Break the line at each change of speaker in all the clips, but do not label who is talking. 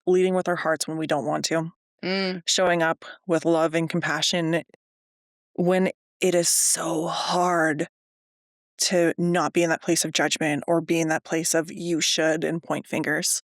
leading with our hearts when we don't want to, showing up with love and compassion when it is so hard to not be in that place of judgment or be in that place of you should and point fingers.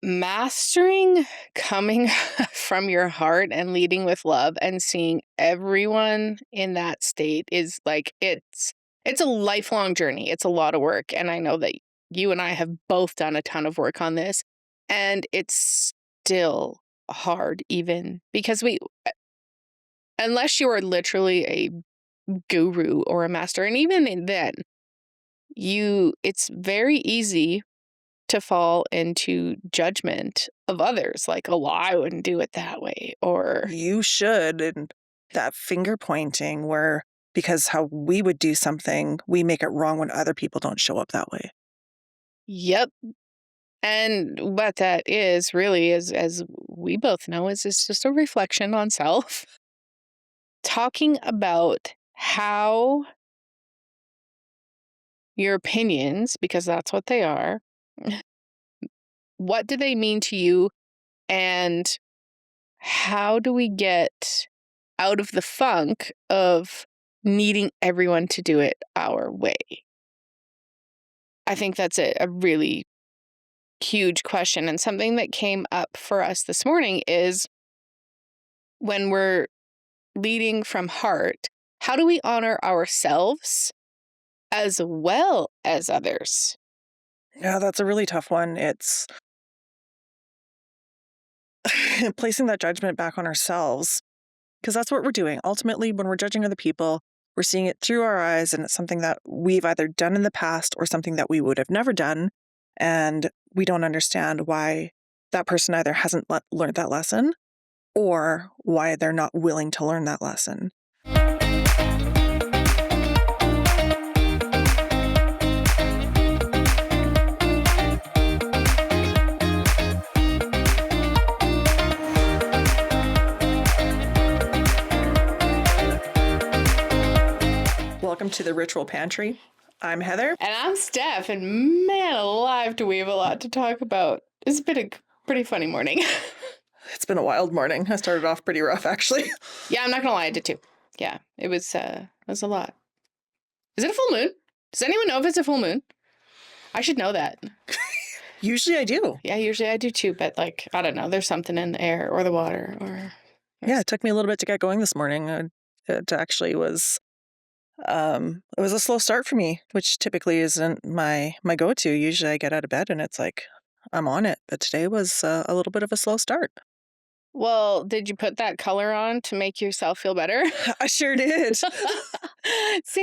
Mastering coming from your heart and leading with love and seeing everyone in that state is like it's a lifelong journey. It's a lot of work, and I know that you and I have both done a ton of work on this, and it's still hard even because we unless you are literally a guru or a master, and even then it's very easy to fall into judgment of others, like, oh, well, I wouldn't do it that way, or
You should, and that finger pointing where because how we would do something, we make it wrong when other people don't show up that way.
yep. And what that is really is, as we both know, is it's just a reflection on self. Talking about how your opinions, because that's what they are, what do they mean to you, and how do we get out of the funk of needing everyone to do it our way? I think that's a really huge question. And something that came up for us this morning is when we're leading from heart, how do we honor ourselves as well as others?
Yeah, that's a really tough one. It's placing that judgment back on ourselves because that's what we're doing. Ultimately, when we're judging other people, we're seeing it through our eyes, and it's something that we've either done in the past or something that we would have never done. And we don't understand why that person either hasn't learned that lesson or why they're not willing to learn that lesson. Welcome to the Ritual Pantry. I'm Heather.
And I'm Steph, and man alive, do we have a lot to talk about. It's been a pretty funny morning.
It's been a wild morning. I started off pretty rough, actually.
Yeah, I'm not gonna lie, I did too. Yeah, it was a lot. Is it a full moon? Does anyone know if it's a full moon? I should know that.
Usually I do.
Yeah, usually I do too, but like, I don't know, there's something in the air or the water or...
Yeah, it took me a little bit to get going this morning. It actually was, it was a slow start for me, which typically isn't my go-to. Usually I get out of bed and it's like, I'm on it. But today was a little bit of a slow start.
Well, did you put that color on to make yourself feel better?
I sure did.
See,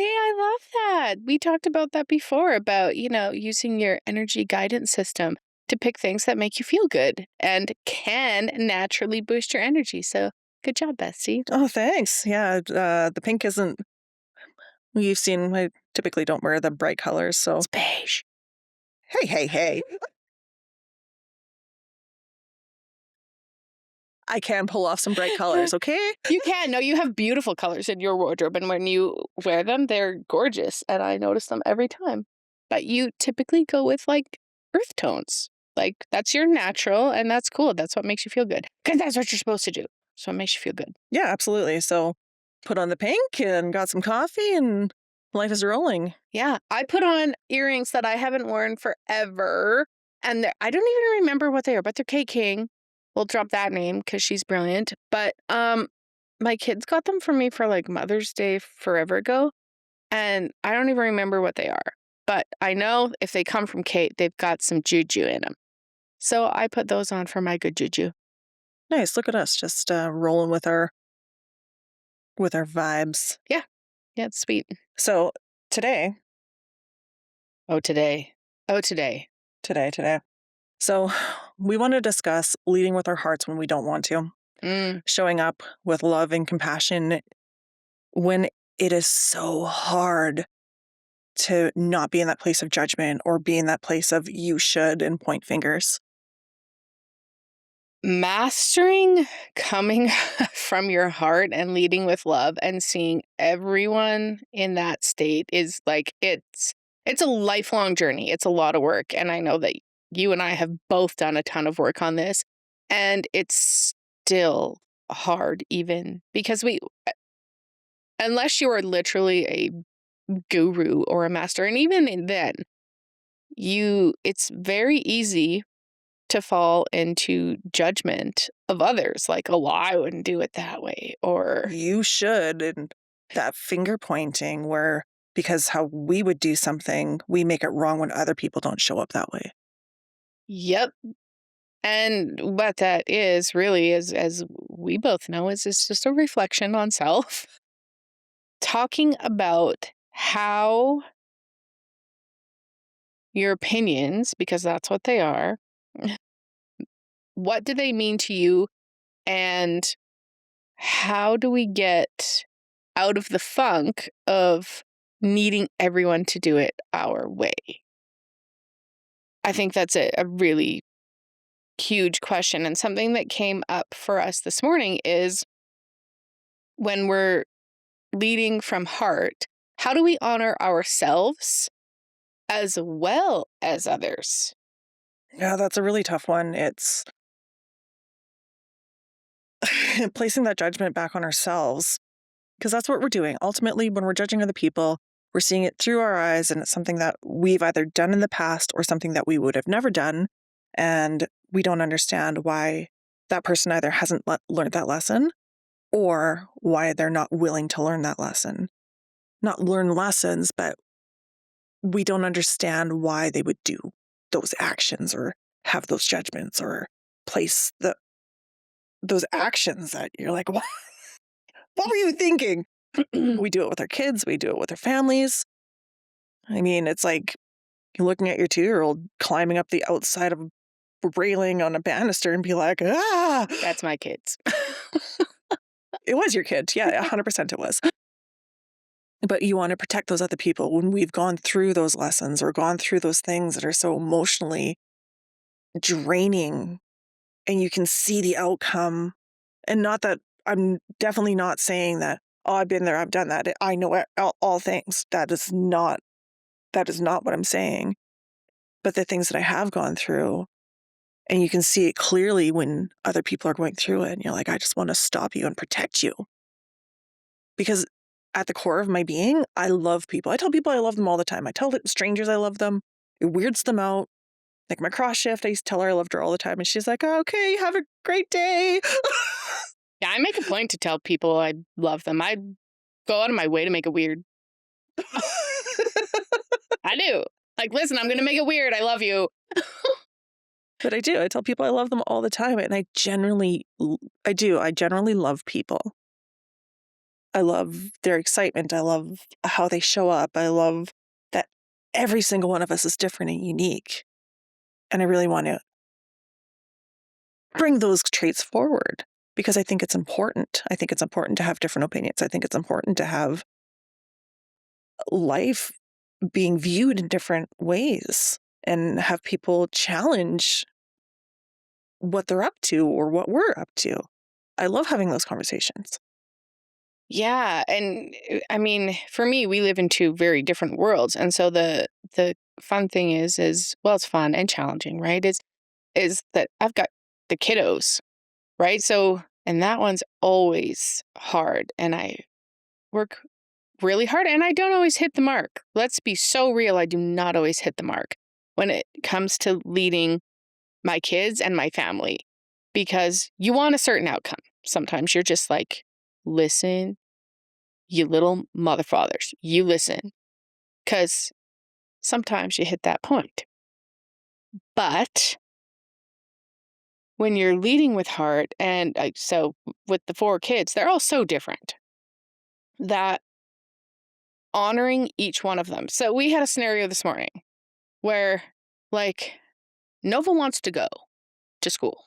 I love that. We talked about that before, about, using your energy guidance system to pick things that make you feel good and can naturally boost your energy. So good job, Bestie.
Oh, thanks. Yeah, the pink isn't... You've seen, I typically don't wear the bright colors, so...
It's beige.
Hey. I can pull off some bright colors, okay?
You can. No, you have beautiful colors in your wardrobe, and when you wear them, they're gorgeous, and I notice them every time. But you typically go with, like, earth tones. Like, that's your natural, and that's cool. That's what makes you feel good. Because that's what you're supposed to do. So it makes you feel good.
Yeah, absolutely. So put on the pink and got some coffee, and life is rolling.
Yeah. I put on earrings that I haven't worn forever, and I don't even remember what they are, but they're Kate King. We'll drop that name because she's brilliant. But my kids got them for me for like Mother's Day forever ago, and I don't even remember what they are. But I know if they come from Kate, they've got some juju in them. So I put those on for my good juju.
Nice. Look at us just rolling with our vibes.
Yeah, it's sweet.
So today.
Today.
So we want to discuss leading with our hearts when we don't want to, showing up with love and compassion when it is so hard to not be in that place of judgment or be in that place of you should and point fingers.
Mastering coming from your heart and leading with love and seeing everyone in that state is like, it's a lifelong journey. It's a lot of work. And I know that you and I have both done a ton of work on this, and it's still hard even because we unless you are literally a guru or a master, and even then, it's very easy to fall into judgment of others, like, "Oh, well, I wouldn't do it that way," or
You should. And that finger pointing where because how we would do something, we make it wrong when other people don't show up that way.
Yep. And what that is really is, as we both know, is it's just a reflection on self. Talking about how your opinions, because that's what they are, what do they mean to you, and how do we get out of the funk of needing everyone to do it our way? I think that's a really huge question. And something that came up for us this morning is when we're leading from heart, how do we honor ourselves as well as others?
Yeah, that's a really tough one. It's placing that judgment back on ourselves because that's what we're doing. Ultimately, when we're judging other people, we're seeing it through our eyes, and it's something that we've either done in the past or something that we would have never done. And we don't understand why that person either hasn't learned that lesson or why they're not willing to learn that lesson. Not learn lessons, but we don't understand why they would do those actions or have those judgments or place those actions that you're like, what were you thinking? We do it with our kids. We do it with our families. I mean, it's like you're looking at your 2-year-old climbing up the outside of a railing on a banister and be like, ah,
That's my kids.
it was your kid. Yeah, 100% it was. But you want to protect those other people when we've gone through those lessons or gone through those things that are so emotionally draining and you can see the outcome. And not that I'm definitely not saying that, oh, I've been there, I've done that. I know all things. That is not what I'm saying. But the things that I have gone through, and you can see it clearly when other people are going through it. And you're like, I just want to stop you and protect you. Because at the core of my being, I love people. I tell people I love them all the time. I tell strangers I love them. It weirds them out. Like my cross shift, I used to tell her I loved her all the time. And she's like, oh, okay, have a great day.
Yeah, I make a point to tell people I love them. I go out of my way to make it weird. I do. Like, listen, I'm going to make it weird. I love you.
But I do. I tell people I love them all the time. And I do. I generally love people. I love their excitement. I love how they show up. I love that every single one of us is different and unique. And I really want to bring those traits forward because I think it's important. I think it's important to have different opinions. I think it's important to have life being viewed in different ways and have people challenge what they're up to or what we're up to. I love having those conversations.
Yeah, and I mean, for me, we live in two very different worlds, and so the fun thing is well, it's fun and challenging, right? Is that I've got the kiddos, right? So, and that one's always hard, and I work really hard, and I don't always hit the mark. Let's be so real, I do not always hit the mark when it comes to leading my kids and my family because you want a certain outcome. Sometimes you're just like, listen, you little mother fathers, you listen, because sometimes you hit that point. But when you're leading with heart, and so with the 4 kids, they're all so different that honoring each one of them. So we had a scenario this morning where, like, Nova wants to go to school.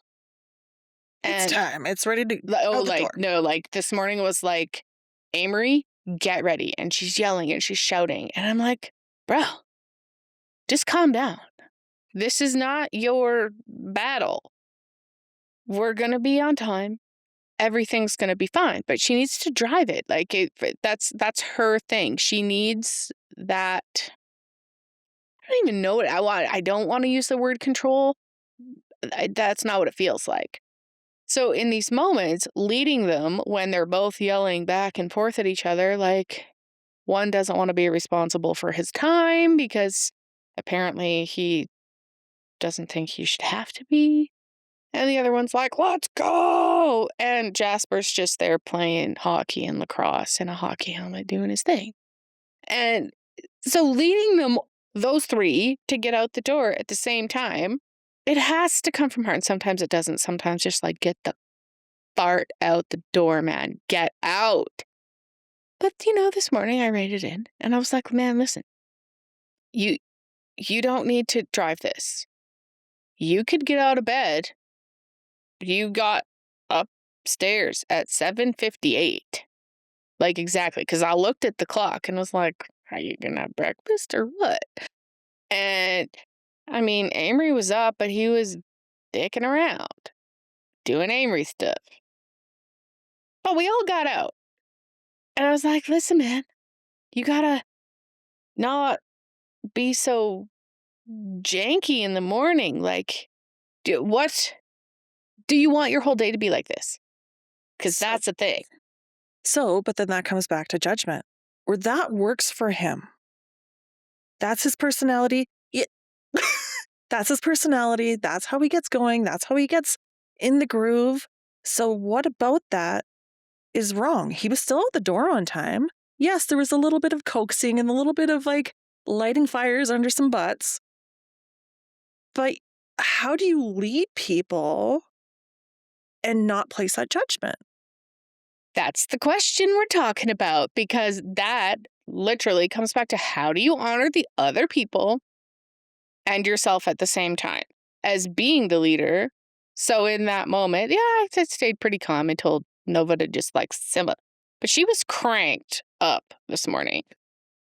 It's
And,
time. It's ready to
oh,
out the
like,
door.
no, like this morning was like, Amory, get ready. And she's yelling and she's shouting. And I'm like, bro, just calm down. This is not your battle. We're going to be on time. Everything's going to be fine, but she needs to drive it. That's her thing. She needs that don't even know what I want. I don't want to use the word control. That's not what it feels like. So in these moments, leading them when they're both yelling back and forth at each other, like one doesn't want to be responsible for his time because apparently he doesn't think he should have to be. And the other one's like, let's go. And Jasper's just there playing hockey and lacrosse in a hockey helmet doing his thing. And so leading them, those three, to get out the door at the same time, it has to come from her. And sometimes it doesn't. Sometimes just like, get the fart out the door, man. Get out. But, this morning I reined it in and I was like, man, listen, you don't need to drive this. You could get out of bed. You got upstairs at 7:58. Like, exactly. Because I looked at the clock and was like, are you going to have breakfast or what? And, I mean, Amory was up, but he was dicking around, doing Amory stuff. But we all got out. And I was like, listen, man, you got to not be so janky in the morning. Like, what do you want your whole day to be like this? Because that's the thing.
So, but then that comes back to judgment, where that works for him. That's his personality. That's his personality. That's how he gets going. That's how he gets in the groove. So what about that is wrong? He was still at the door on time. Yes, there was a little bit of coaxing and a little bit of like lighting fires under some butts. But how do you lead people and not place that judgment?
That's the question we're talking about, because that literally comes back to how do you honor the other people and yourself at the same time as being the leader. So in that moment, yeah, I stayed pretty calm and told Nova to just like simmer. But she was cranked up this morning.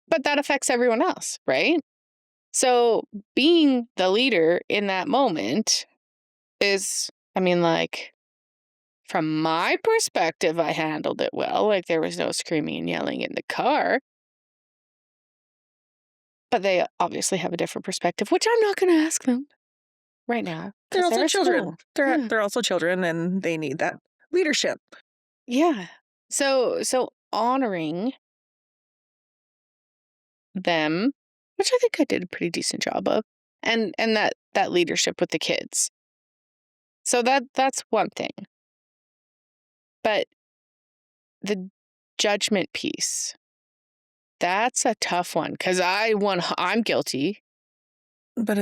But that affects everyone else, right? So being the leader in that moment is, I mean, like, from my perspective, I handled it well. Like, there was no screaming and yelling in the car. But they obviously have a different perspective, which I'm not going to ask them right now.
They're
'Cause
also
at
children.
school.
They're
Yeah.
they're also children, and they need that leadership.
Yeah. So honoring them, which I think I did a pretty decent job of, and that leadership with the kids. So that's one thing. But the judgment piece, that's a tough one, because I'm guilty.
But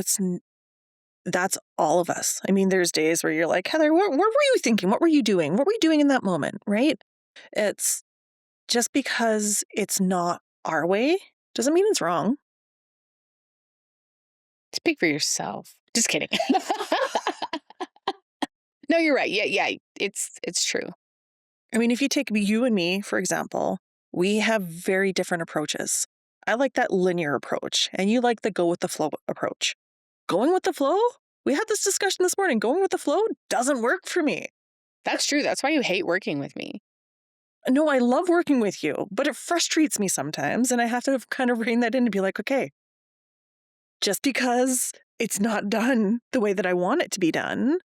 that's all of us. I mean, there's days where you're like, Heather, what were you thinking? What were you doing? What were you doing in that moment? Right? It's just because it's not our way doesn't mean it's wrong.
Speak for yourself. Just kidding. No, you're right. Yeah, it's true.
I mean, if you take you and me, for example, we have very different approaches. I like that linear approach, and you like the go with the flow approach. Going with the flow? We had this discussion this morning. Going with the flow doesn't work for me.
That's true. That's why you hate working with me.
No, I love working with you, but it frustrates me sometimes, and I have to kind of rein that in to be like, okay, just because it's not done the way that I want it to be done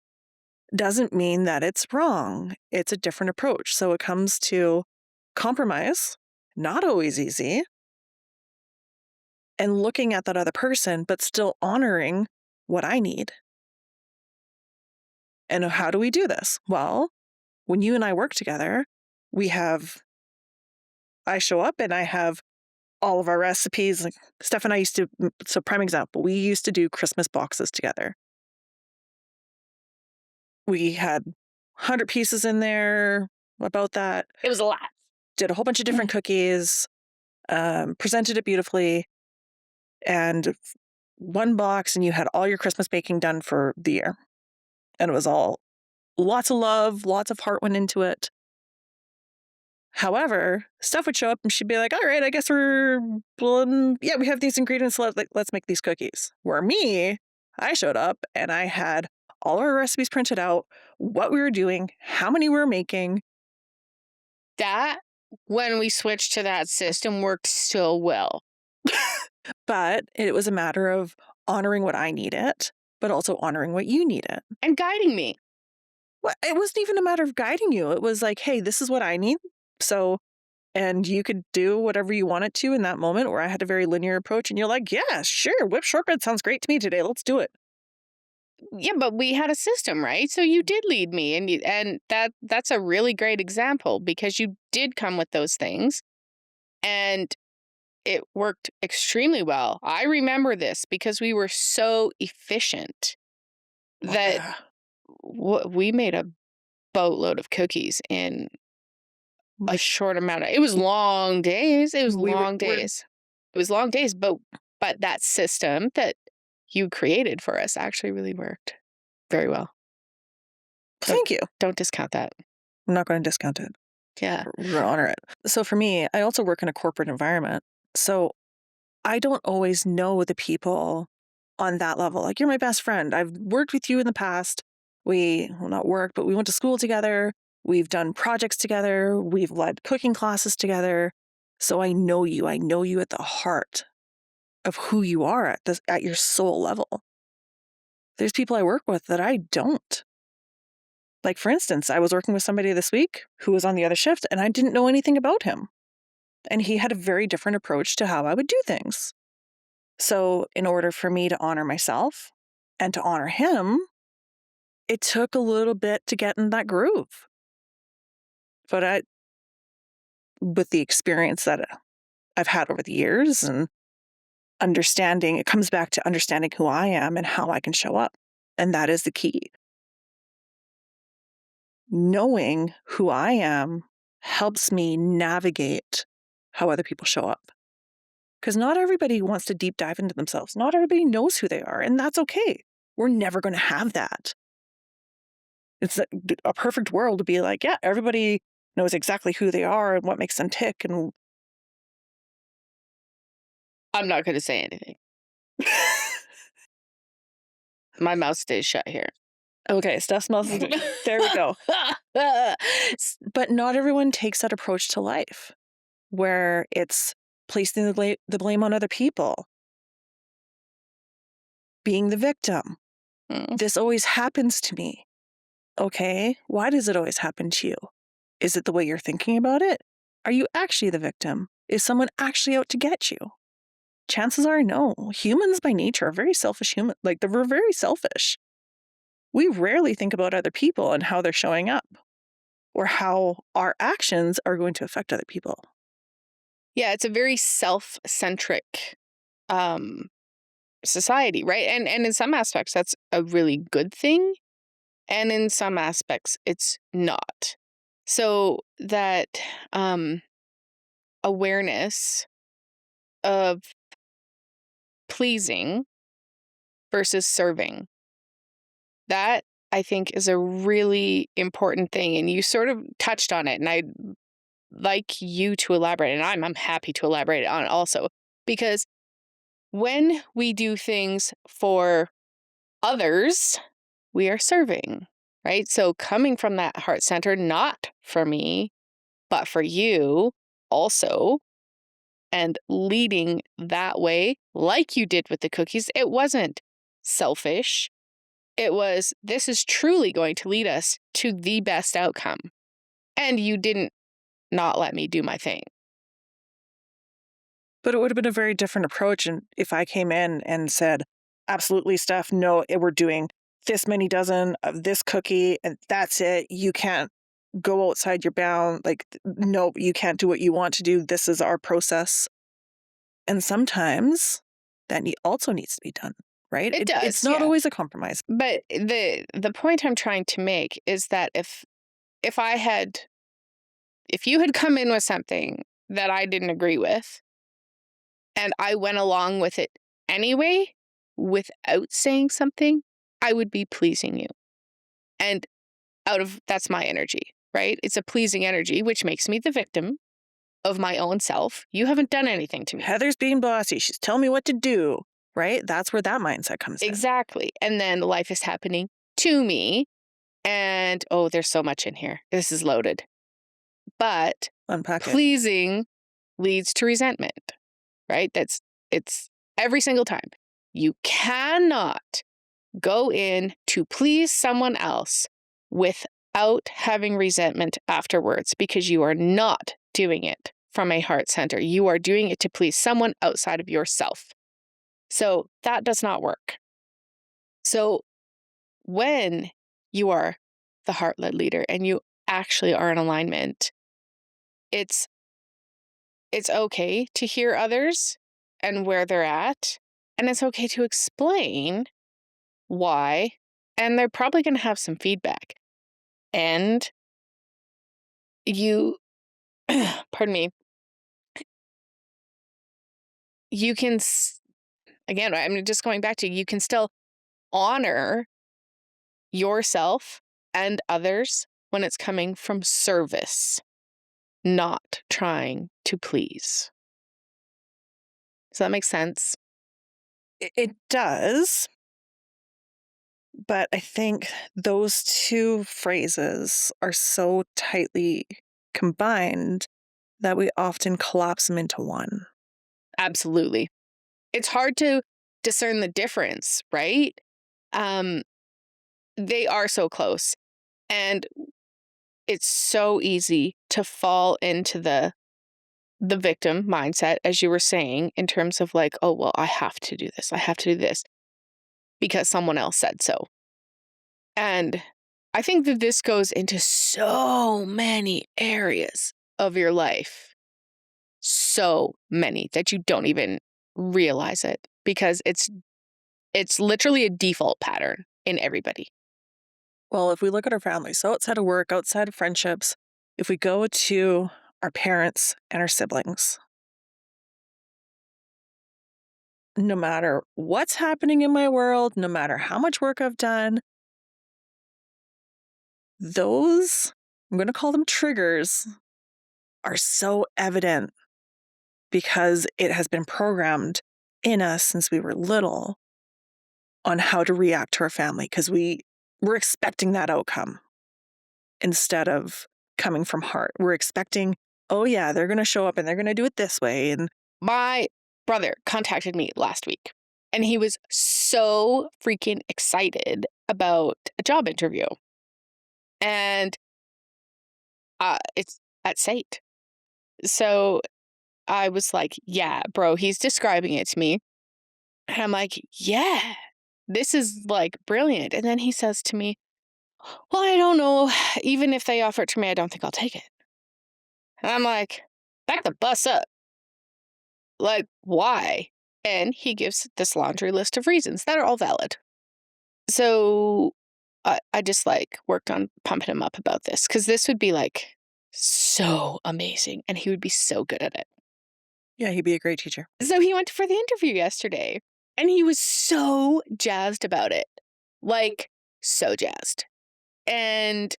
doesn't mean that it's wrong. It's a different approach. So it comes to compromise, not always easy, and looking at that other person, but still honoring what I need. And how do we do this? Well, when you and I work together, I show up and I have all of our recipes. Like Steph and I used to, so prime example, we used to do Christmas boxes together. We had 100 pieces in there, about that.
It was a lot.
Did a whole bunch of different cookies, presented it beautifully, and one box, and you had all your Christmas baking done for the year. And it was all lots of love, lots of heart went into it. However, Steph would show up and she'd be like, all right, I guess we have these ingredients, let's make these cookies. Where me, I showed up and I had all our recipes printed out, what we were doing, how many we were making.
That, when we switched to that system, worked so well.
But it was a matter of honoring what I needed, but also honoring what you needed.
And guiding me.
Well, it wasn't even a matter of guiding you. It was like, hey, this is what I need. So, and you could do whatever you wanted to in that moment, where I had a very linear approach, and you're like, yeah, sure, whip shortbread sounds great to me today. Let's do it.
Yeah, but we had a system, right? So you did lead me, and that's a really great example because you did come with those things and it worked extremely well. I remember this because we were so efficient
Oh,
that
yeah.
we made a boatload of cookies in a
Like
short amount of it was long days. It was
we
long
were
days. It was long days, but that system that you created for us actually really worked very well. Don't
thank you.
don't discount that.
I'm not going to discount it.
Yeah.
We're going to honor it. So for me, I also work in a corporate environment. So I don't always know the people on that level. Like, you're my best friend. I've worked with you in the past. Well, not work, but we went to school together. We've done projects together. We've led cooking classes together. So I know you. I know you at the heart of who you are at your soul level. There's people I work with that I don't. Like, for instance, I was working with somebody this week who was on the other shift, and I didn't know anything about him. And he had a very different approach to how I would do things. So, in order for me to honor myself and to honor him, it took a little bit to get in that groove. But with the experience that I've had over the years and understanding, it comes back to understanding who I am and how I can show up. And that is the key. Knowing who I am helps me navigate how other people show up. Because not everybody wants to deep dive into themselves. Not everybody knows who they are, and that's okay. We're never going to have that. It's a perfect world to be like, yeah, everybody knows exactly who they are and what makes them tick. And
I'm not gonna say anything. My mouth stays shut here.
okay, Steph smells. There we go. But not everyone takes that approach to life, where it's placing the blame on other people, being the victim.
Mm.
This always happens to me. Okay, why does it always happen to you? Is it the way you're thinking about it? Are you actually the victim? Is someone actually out to get you? Chances are no. Humans by nature are very selfish we're very selfish. We rarely think about other people and how they're showing up or how our actions are going to affect other people.
Yeah, it's a very self-centric um society, right? And in some aspects that's a really good thing, and in some aspects it's not. So that awareness of pleasing versus serving, that I think is a really important thing. And you sort of touched on it, and I'd like you to elaborate, and I'm happy to elaborate on it also. Because when we do things for others, we are serving, right? So coming from that heart center, not for me, but for you also, and leading that way, like you did with the cookies, it wasn't selfish. It was, this is truly going to lead us to the best outcome. And you didn't not let me do my thing.
But it would have been a very different approach and if I came in and said, absolutely, Steph, no, we're doing this many dozen of this cookie and that's it. You can't go outside your bound. Like, no, you can't do what you want to do. This is our process. And sometimes that also needs to be done, right?
It
It's
does,
not
yeah.
always a compromise.
But the point I'm trying to make is that if I had if you had come in with something that I didn't agree with and I went along with it anyway without saying something, I would be pleasing you. And that's my energy, right? It's a pleasing energy, which makes me the victim of my own self. You haven't done anything to me.
Heather's being bossy. She's telling me what to do, right? That's where that mindset comes in.
Exactly. And then life is happening to me. And oh, there's so much in here. This is loaded. But
Unpack it.
pleasing leads to resentment, right? That's It's every single time. You cannot go in to please someone else without having resentment afterwards, because you are not doing it from a heart center. You are doing it to please someone outside of yourself. So that does not work. So when you are the heart-led leader and you actually are in alignment, it's okay to hear others and where they're at, and it's okay to explain why, and they're probably going to have some feedback. And you, pardon me, you can, again, I'm just going back to, you can still honor yourself and others when it's coming from service, not trying to please. Does that make sense?
It does. But I think those two phrases are so tightly combined that we often collapse them into one.
Absolutely. It's hard to discern the difference, right? They are so close. And it's so easy to fall into the victim mindset, as you were saying, in terms of like, oh, well, I have to do this. I have to do this because someone else said so. And I think that this goes into so many areas of your life, so many that you don't even realize it, because it's literally a default pattern in everybody.
Well, if we look at our families, so outside of work, outside of friendships, if we go to our parents and our siblings, no matter what's happening in my world, no matter how much work I've done, those, I'm going to call them triggers, are so evident because it has been programmed in us since we were little on how to react to our family, because we're expecting that outcome instead of coming from heart. We're expecting, oh yeah, they're going to show up and they're going to do it this way. And
My brother contacted me last week, and he was so freaking excited about a job interview. And it's at Sate. So I was like, yeah, bro, he's describing it to me. And I'm like, yeah, this is like brilliant. And then he says to me, well, I don't know. Even if they offer it to me, I don't think I'll take it. And I'm like, back the bus up. Like, why? And he gives this laundry list of reasons that are all valid. So I just like worked on pumping him up about this, because this would be like so amazing and he would be so good at it.
yeah, he'd be a great teacher.
So he went for the interview yesterday and he was so jazzed about it. Like, so jazzed. And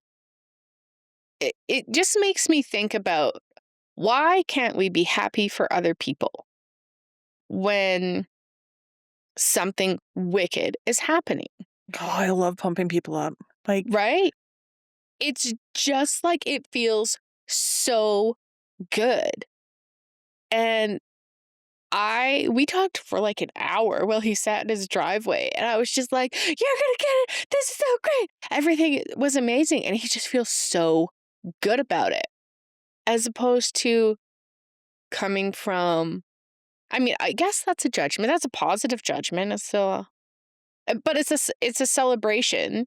it just makes me think about, why can't we be happy for other people when something wicked is happening?
Oh, I love pumping people up. Like,
Right? It's just like, it feels so good. And we talked for like an hour while he sat in his driveway, and I was just like, you're gonna get it. This is so great. Everything was amazing. And he just feels so good about it, as opposed to coming from, I mean, I guess that's a judgment. That's a positive judgment. It's still, but it's a celebration,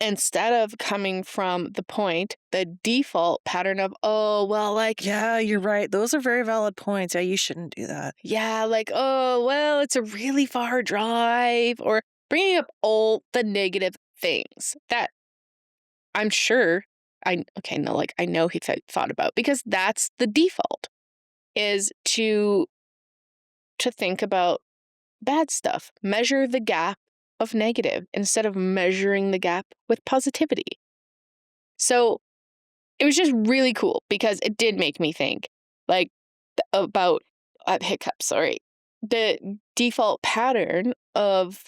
instead of coming from the default pattern of, oh, well, like,
yeah, you're right. Those are very valid points. Yeah, you shouldn't do that.
yeah, like, oh, well, it's a really far drive, or bringing up all the negative things that I'm sure I know he thought about, because that's the default, is to think about bad stuff, measure the gap of negative instead of measuring the gap with positivity. So it was just really cool, because it did make me think, like, about hiccups, sorry. The default pattern of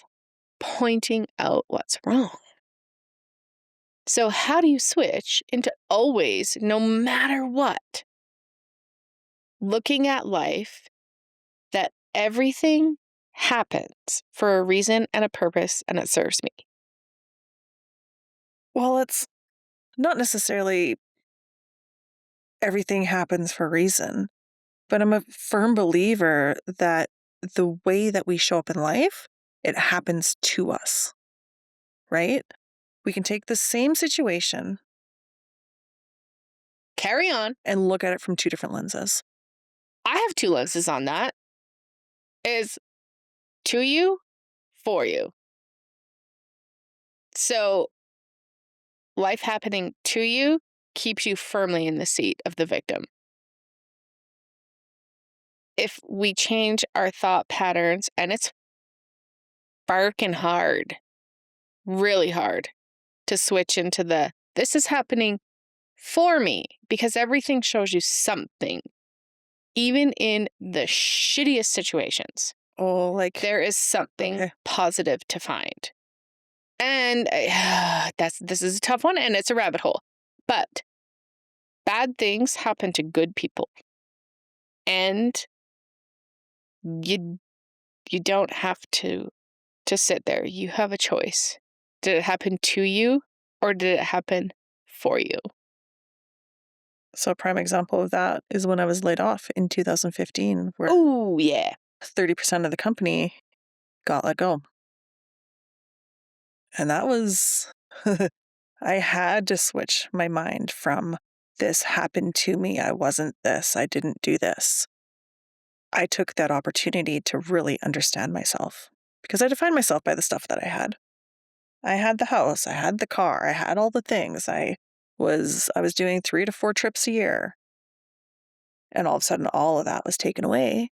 pointing out what's wrong. So how do you switch into always, no matter what, looking at life that everything happens for a reason and a purpose, and it serves me.
Well, it's not necessarily everything happens for a reason, but I'm a firm believer that the way that we show up in life, it happens to us, right? We can take the same situation
Carry on.
and look at it from two different lenses.
I have two lenses on that. Is to you, for you. So life happening to you keeps you firmly in the seat of the victim. If we change our thought patterns, and it's barking hard, really hard, to switch into this is happening for me, because everything shows you something, even in the shittiest situations.
Oh, like,
There is something
okay.
positive to find. And this is a tough one, and it's a rabbit hole. But bad things happen to good people. And you don't have to sit there. You have a choice. Did it happen to you, or did it happen for you?
So a prime example of that is when I was laid off in 2015, where
Oh, yeah.
30% of the company got let go. And that was, I had to switch my mind from this happened to me. I wasn't this. I didn't do this. I took that opportunity to really understand myself because I defined myself by the stuff that I had. I had the house, I had the car, I had all the things. I was doing 3 to 4 trips a year. And all of a sudden all of that was taken away.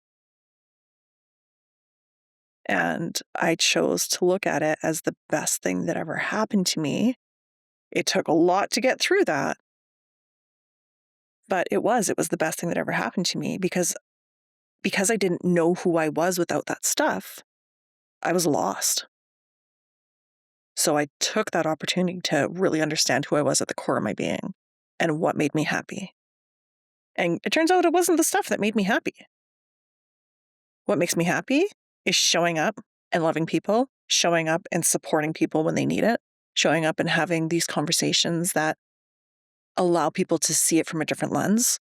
And I chose to look at it as the best thing that ever happened to me. It took a lot to get through that. But it was the best thing that ever happened to me because I didn't know who I was without that stuff. I was lost. So I took that opportunity to really understand who I was at the core of my being and what made me happy. And it turns out it wasn't the stuff that made me happy. What makes me happy is showing up and loving people, showing up and supporting people when they need it, showing up and having these conversations that allow people to see it from a different lens.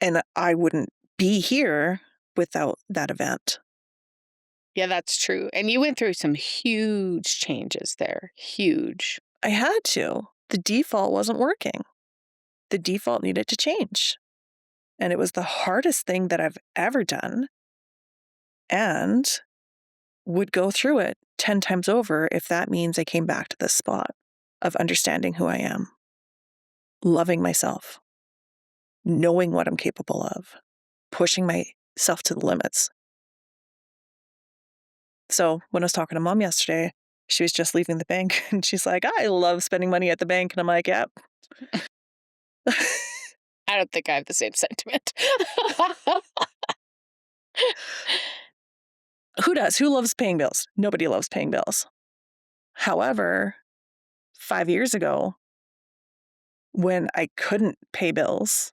And I wouldn't be here without that event.
Yeah, that's true. And you went through some huge changes there. Huge.
I had to. The default wasn't working. The default needed to change. And it was the hardest thing that I've ever done and would go through it 10 times over if that means I came back to this spot of understanding who I am, loving myself, knowing what I'm capable of, pushing myself to the limits. So when I was talking to Mom yesterday, she was just leaving the bank and she's like, I love spending money at the bank. And I'm like, yep.
I don't think I have the same sentiment.
Who does? Who loves paying bills? Nobody loves paying bills. However, 5 years ago, when I couldn't pay bills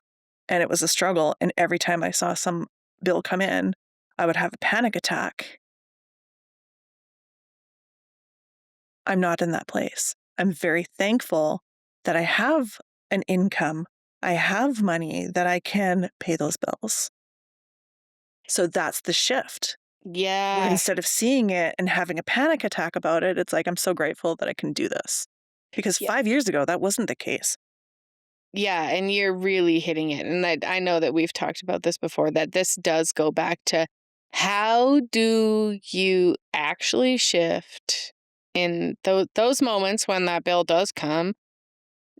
and it was a struggle, and every time I saw some bill come in, I would have a panic attack. I'm not in that place. I'm very thankful that I have an income. I have money that I can pay those bills. So that's the shift. Where
Yeah.
instead of seeing it and having a panic attack about it, it's like, I'm so grateful that I can do this. Because
Yeah.
5 years ago, that wasn't the case.
Yeah, and you're really hitting it. And I know that we've talked about this before, that this does go back to how do you actually shift in those moments when that bill does come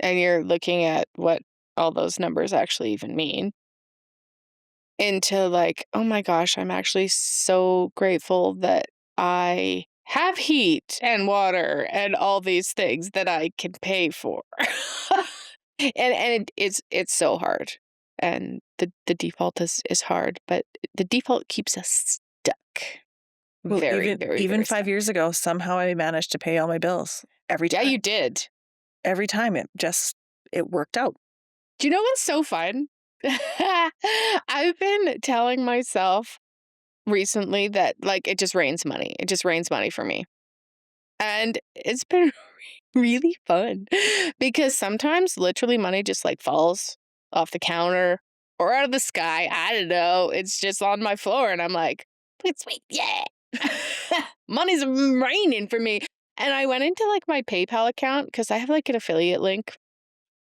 and you're looking at what all those numbers actually even mean, into like, oh my gosh, I'm actually so grateful that I have heat and water and all these things that I can pay for. It's so hard. And the default is hard, but the default keeps us stuck.
Well,
Very, very,
even
very
5
stuck.
years ago, somehow I managed to pay all my bills every
Yeah,
time.
you did.
Every time it worked out.
Do you know what's so fun? I've been telling myself recently that, like, it just rains money. It just rains money for me. And it's been really fun because sometimes literally money just, like, falls off the counter or out of the sky. I don't know. It's just on my floor, and I'm like, "It's sweet, yeah." Money's raining for me. And I went into, like, my PayPal account because I have, like, an affiliate link,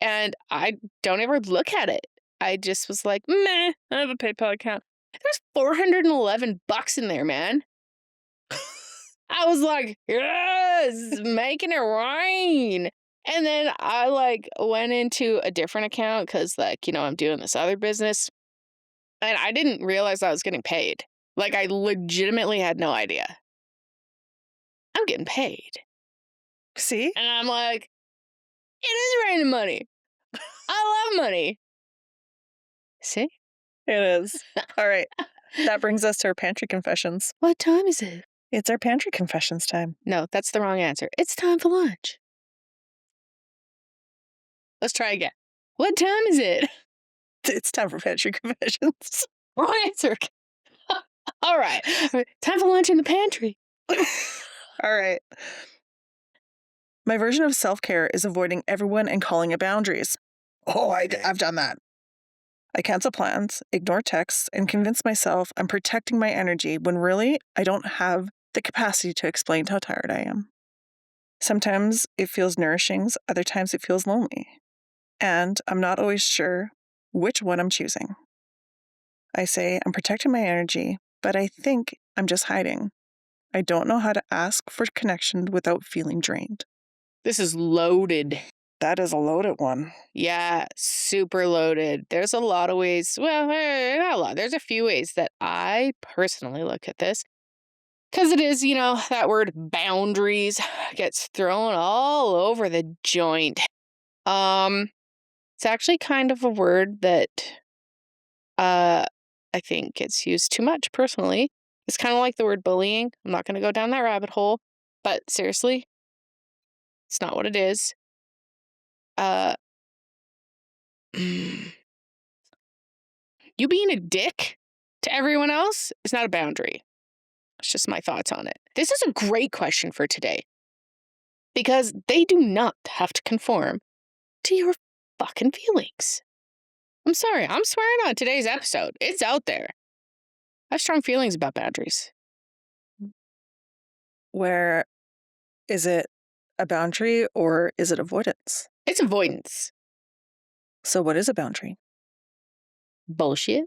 and I don't ever look at it. I just was like, "Meh, I have a PayPal account." There's $411 in there, man. I was like, "Yes, making it rain." And then I, like, went into a different account because, like, I'm doing this other business, and I didn't realize I was getting paid. Like, I legitimately had no idea. I'm getting paid.
See?
And I'm like, "It is raining money. I love money." See?
It is. All right. That brings us to our pantry confessions.
What time is it?
It's our pantry confessions time.
No, that's the wrong answer. It's time for lunch. Let's try again. What time is it?
It's time for pantry confessions.
Wrong answer. All right. Time for lunch in the pantry.
All right. My version of self-care is avoiding everyone and calling it boundaries. Oh, I've done that. I cancel plans, ignore texts, and convince myself I'm protecting my energy when really I don't have the capacity to explain how tired I am. Sometimes it feels nourishing, other times it feels lonely. And I'm not always sure which one I'm choosing. I say I'm protecting my energy, but I think I'm just hiding. I don't know how to ask for connection without feeling drained.
This is loaded.
That is a loaded one.
Yeah, super loaded. There's a lot of ways. Well, not a lot. There's a few ways that I personally look at this. Because it is, that word boundaries gets thrown all over the joint. It's actually kind of a word that uh, I think gets used too much personally. It's kind of like the word bullying. I'm not going to go down that rabbit hole, but seriously, it's not what it is. Uh, you being a dick to everyone else is not a boundary. It's just my thoughts on it. This is a great question for today because they do not have to conform to your fucking feelings. I'm sorry. I'm swearing on today's episode. It's out there. I have strong feelings about boundaries.
Where is it a boundary or is it avoidance?
It's avoidance.
So, what is a boundary?
Bullshit.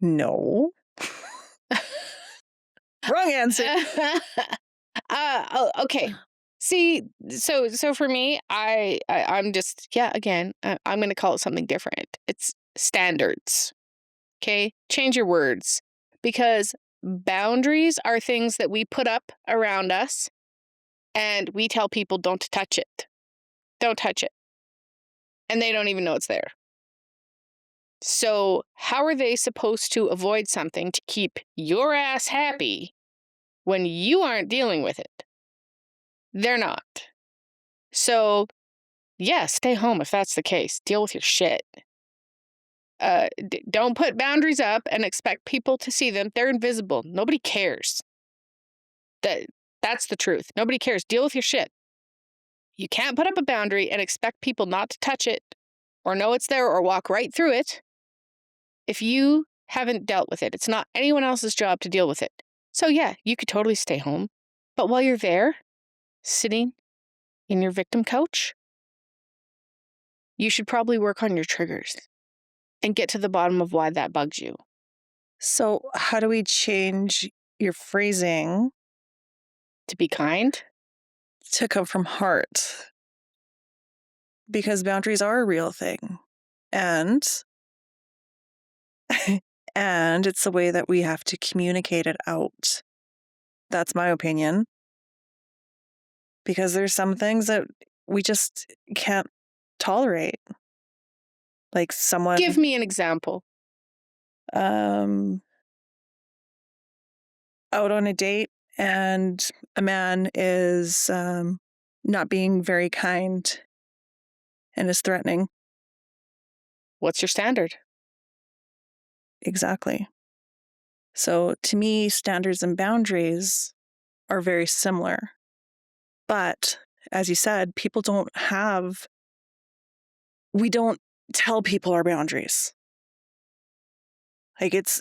No. Wrong answer.
Okay. See, so for me, I'm just again, I'm going to call it something different. It's standards. Okay, change your words because boundaries are things that we put up around us, and we tell people don't touch it, don't touch it, and they don't even know it's there. So how are they supposed to avoid something to keep your ass happy when you aren't dealing with it? They're not. So, yeah, stay home if that's the case. Deal with your shit. Don't put boundaries up and expect people to see them. They're invisible. Nobody cares. That's the truth. Nobody cares. Deal with your shit. You can't put up a boundary and expect people not to touch it or know it's there or walk right through it if you haven't dealt with it. It's not anyone else's job to deal with it. So, yeah, you could totally stay home. But while you're there, sitting in your victim couch, you should probably work on your triggers and get to the bottom of why that bugs you.
So, how do we change your phrasing
To be kind.
to come from heart? Because boundaries are a real thing. And and it's the way that we have to communicate it out. That's my opinion. Because there's some things that we just can't tolerate. Like someone
Give me an example.
out on a date and a man is not being very kind and is threatening.
What's your standard?
Exactly. So to me, standards and boundaries are very similar. But as you said, we don't tell people our boundaries. Like it's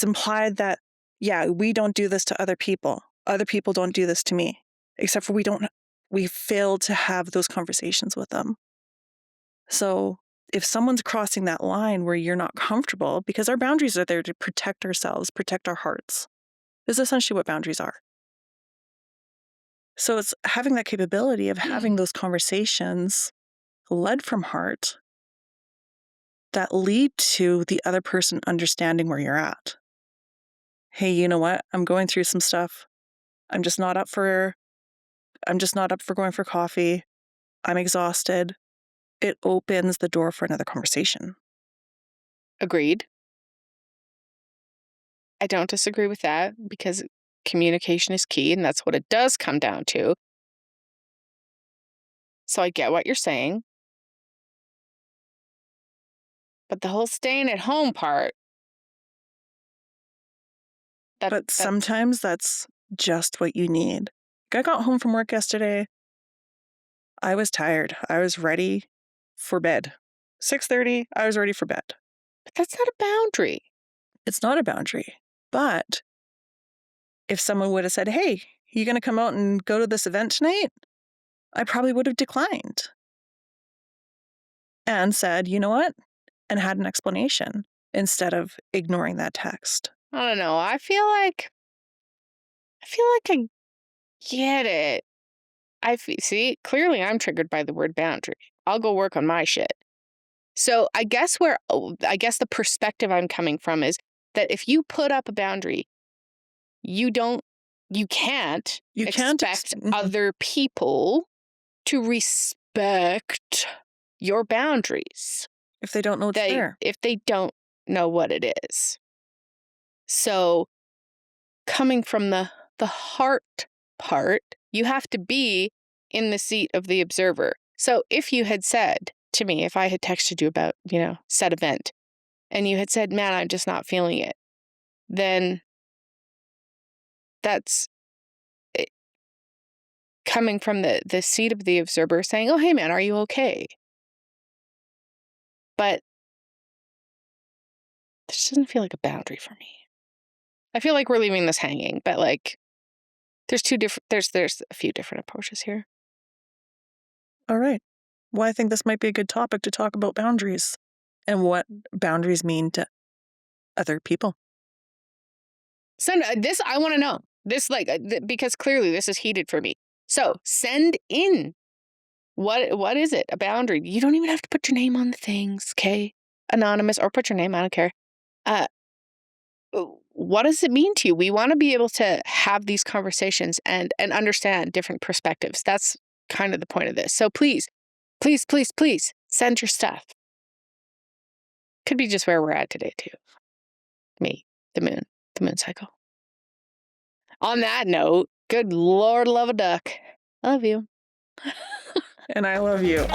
implied that, yeah, we don't do this to other people. Other people don't do this to me, except for we fail to have those conversations with them. So if someone's crossing that line where you're not comfortable, because our boundaries are there to protect ourselves, protect our hearts, is essentially what boundaries are. So it's having that capability of having those conversations led from heart that lead to the other person understanding where you're at. Hey, you know what? I'm going through some stuff. I'm just not up for going for coffee. I'm exhausted. It opens the door for another conversation.
Agreed. I don't disagree with that because communication is key, and that's what it does come down to. So I get what you're saying. But the whole staying at home part,
But
that's
sometimes that's just what you need. I got home from work yesterday. I was tired. I was ready for bed. 6:30, I was ready for bed.
but that's not a boundary.
It's not a boundary. But if someone would have said, "Hey, you going to come out and go to this event tonight?" I probably would have declined and said, "You know what?" and had an explanation instead of ignoring that text.
I don't know. I get it. See, clearly I'm triggered by the word boundary. I'll go work on my shit. So I guess the perspective I'm coming from is that if you put up a boundary, you can't
You can't
expect other people to respect your boundaries
if they don't know it's there.
if they don't know what it is. So coming from the heart part, you have to be in the seat of the observer. So if you had said to me, if I had texted you about, said event, and you had said, "Man, I'm just not feeling it," then that's it, coming from the seat of the observer saying, "Oh, hey, man, are you okay?" But this doesn't feel like a boundary for me. I feel like we're leaving this hanging, but there's a few different approaches here.
All right. Well, I think this might be a good topic to talk about boundaries and what boundaries mean to other people.
So this, I want to know this, because clearly this is heated for me. So send in what is it? A boundary. You don't even have to put your name on the things, okay? Anonymous, or put your name, I don't care. Uh, what does it mean to you? We want to be able to have these conversations and understand different perspectives. That's kind of the point of this. So please, please, please, please send your stuff. Could be just where we're at today too. Me, the moon cycle. On that note, good Lord, love a duck. I love you.
And I love you.